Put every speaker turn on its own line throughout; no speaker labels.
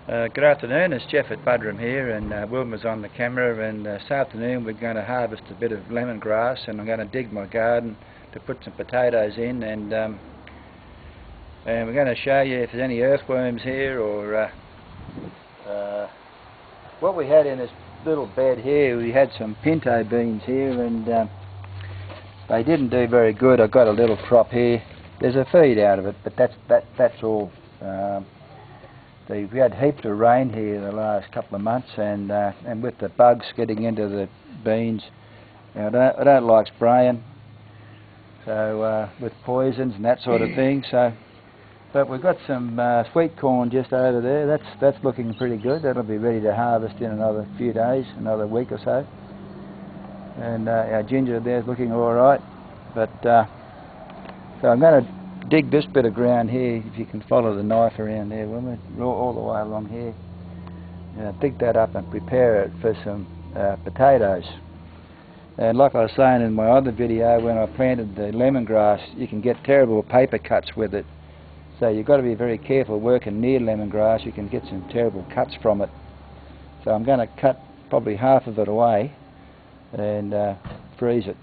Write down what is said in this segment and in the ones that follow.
Good afternoon, it's Jeff at Budrum here, and Wilma's on the camera, and this afternoon we're going to harvest a bit of lemongrass, and I'm going to dig my garden to put some potatoes in, and we're going to show you if there's any earthworms here, or what we had in this little bed here. We had some pinto beans here, and they didn't do very good. I got a little crop here. There's a feed out of it, but that's all. We had heaps of rain here the last couple of months, and with the bugs getting into the beans, I don't like spraying, so with poisons and that sort of thing. So, but we've got some sweet corn just over there. That's looking pretty good. That'll be ready to harvest in another few days, another week or so. And our ginger there's looking all right. But so I'm going to dig this bit of ground here, if you can follow the knife around there, all the way along here. Dig that up and prepare it for some potatoes. And like I was saying in my other video, when I planted the lemongrass, you can get terrible paper cuts with it. So you've got to be very careful working near lemongrass. You can get some terrible cuts from it. So I'm going to cut probably half of it away and freeze it.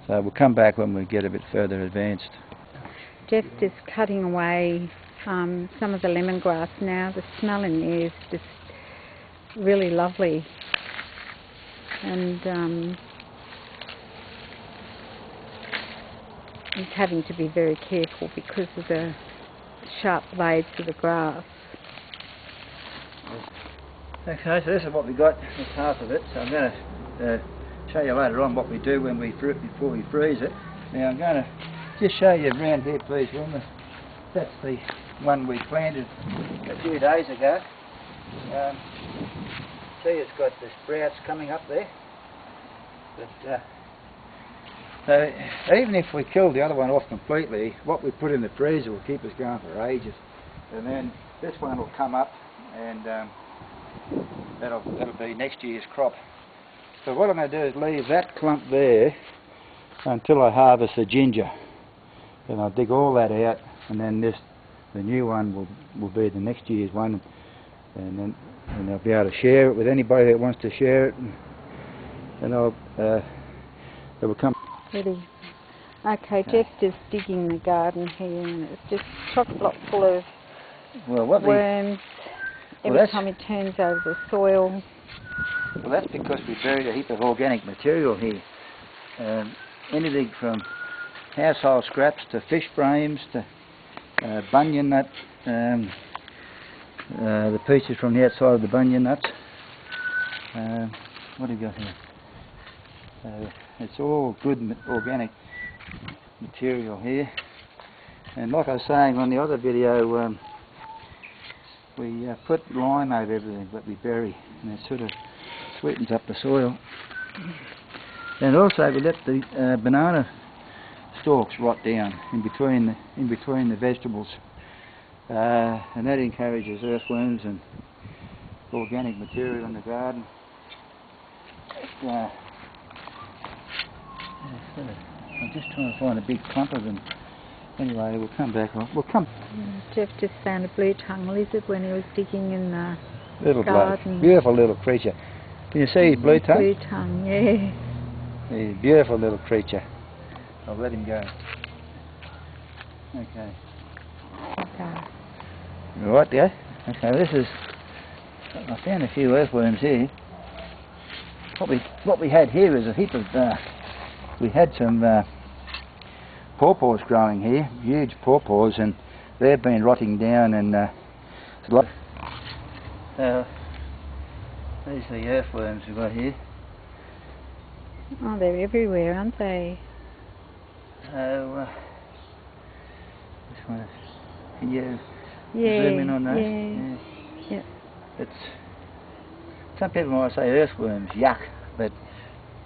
So we'll come back when we get a bit further advanced.
Jeff's just cutting away some of the lemongrass now. The smell in there is just really lovely, and he's having to be very careful because of the sharp blades of the grass.
Okay, so this is what we got. That's half of it. So I'm going to show you later on what we do when before we freeze it. Now I'm going to just show you around here, please, Wilma. That's the one we planted a few days ago. See, it's got the sprouts coming up there. But so even if we kill the other one off completely, what we put in the freezer will keep us going for ages. And then this one will come up, and that'll be next year's crop. So what I'm going to do is leave that clump there until I harvest the ginger. And I'll dig all that out, and then the new one will be the next year's one, and I'll be able to share it with anybody that wants to share it, and it will come.
Ready. Okay, Jeff's just digging the garden here, and it's just chock-a-block full of worms every time he turns over the soil.
Well, that's because we buried a heap of organic material here. Anything from household scraps to fish frames to bunya nut, the pieces from the outside of the bunya nuts. What have we got here? It's all good organic material here. And like I was saying on the other video, we put lime over everything that we bury, and it sort of sweetens up the soil. And also we let the banana stalks rot down in between the vegetables, and that encourages earthworms and organic material in the garden. I'm just trying to find a big clump of them. Anyway, we'll come back.
Jeff just found a Bluetongue Lizard when he was digging in the
little
garden.
Beautiful little creature. Can you see his blue tongue?
Blue tongue, yeah.
He's a beautiful little creature. I'll let him go. Okay. Right there. Okay, this is. I found a few earthworms here. What we had here is a heap of. We had some pawpaws growing here, huge pawpaws, and they've been rotting down. And it's a lot. These are the earthworms we've got here.
Oh, they're everywhere, aren't they?
So, this one is, can you zoom in on those?
Yeah.
Some people might say earthworms, yuck, but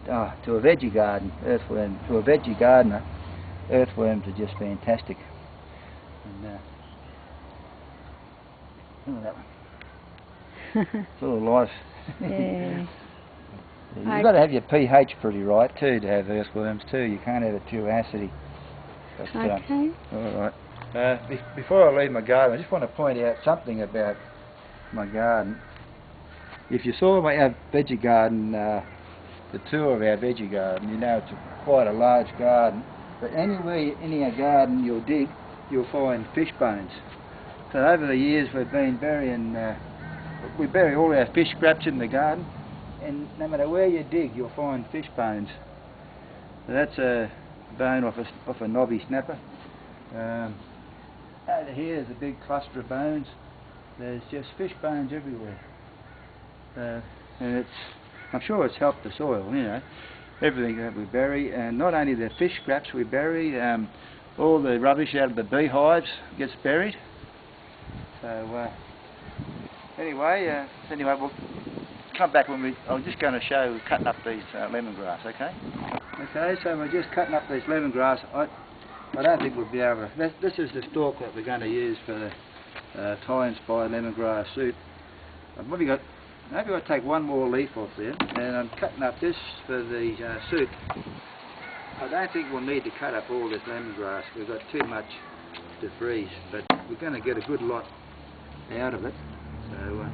to a veggie garden, to a veggie gardener, earthworms are just fantastic. And look at that one. Full of life.
Yeah.
You've got to have your pH pretty right too to have earthworms too. You can't have it too acidy. But,
okay.
All right. Before I leave my garden, I just want to point out something about my garden. If you saw our veggie garden, the tour of our veggie garden, you know it's quite a large garden. But anywhere in our garden you'll dig, you'll find fish bones. So over the years we've been burying, we bury all our fish scraps in the garden, and no matter where you dig you'll find fish bones. So that's a bone off a knobby snapper. Over here is a big cluster of bones. There's just fish bones everywhere. And I'm sure it's helped the soil, you know. Everything that we bury, and not only the fish scraps we bury, all the rubbish out of the beehives gets buried. So anyway, we'll come back when I'm just going to show cutting up these lemongrass, okay? Okay, so we're just cutting up these lemongrass. I don't think we'll be able to. This is the stalk that we're going to use for the Thai-inspired lemongrass soup. I've maybe got to take one more leaf off there, and I'm cutting up this for the soup. I don't think we'll need to cut up all this lemongrass. We've got too much to freeze, but we're going to get a good lot out of it. So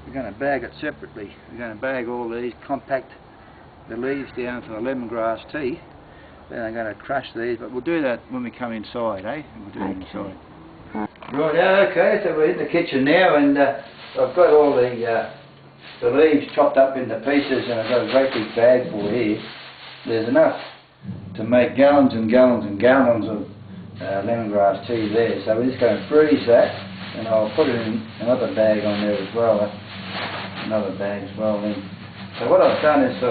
we're going to bag it separately. We're going to bag all these, compact the leaves down for the lemongrass tea. Then I'm going to crush these, but we'll do that when we come inside, eh? We'll do it inside. Right, okay, so we're in the kitchen now, and I've got all the leaves chopped up into pieces, and I've got a great big bag full here. There's enough to make gallons and gallons and gallons of lemongrass tea there, so we're just going to freeze that, and I'll put it in another bag on there as well, another bag as well then. So what I've done is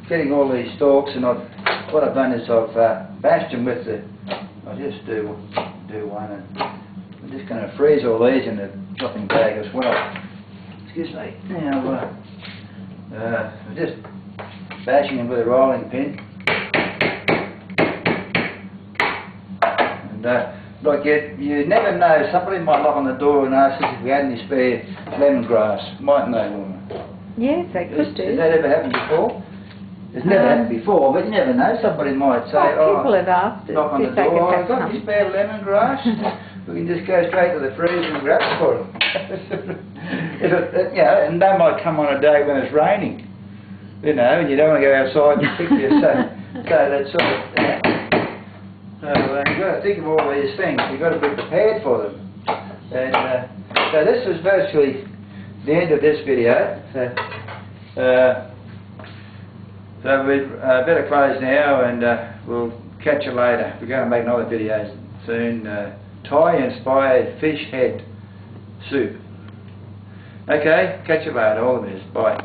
getting all these stalks, and what I've done is I've bashed them with the, I'll just do one, and I'm just going to freeze all these in the chopping bag as well. Excuse me. Now, I'm just bashing them with a rolling pin. And like you never know, somebody might knock on the door and ask us if we had any spare lemongrass. Mightn't they, woman?
Yes, they could do.
Has that ever happened before? It's never happened before, but you never know. Somebody might say,
people have asked us
knock on the
if they could
door,
have
I've got any spare lemongrass. We can just go straight to the freezer and grab it for them. And they might come on a day when it's raining, you know, and you don't want to go outside and pick you. So that's sort of, so you've got to think of all these things. You've got to be prepared for them. And so this is virtually the end of this video. So we better close now, and we'll catch you later. We're going to make another video soon. Thai-inspired fish head soup. Okay, catch you later. All the best. Bye.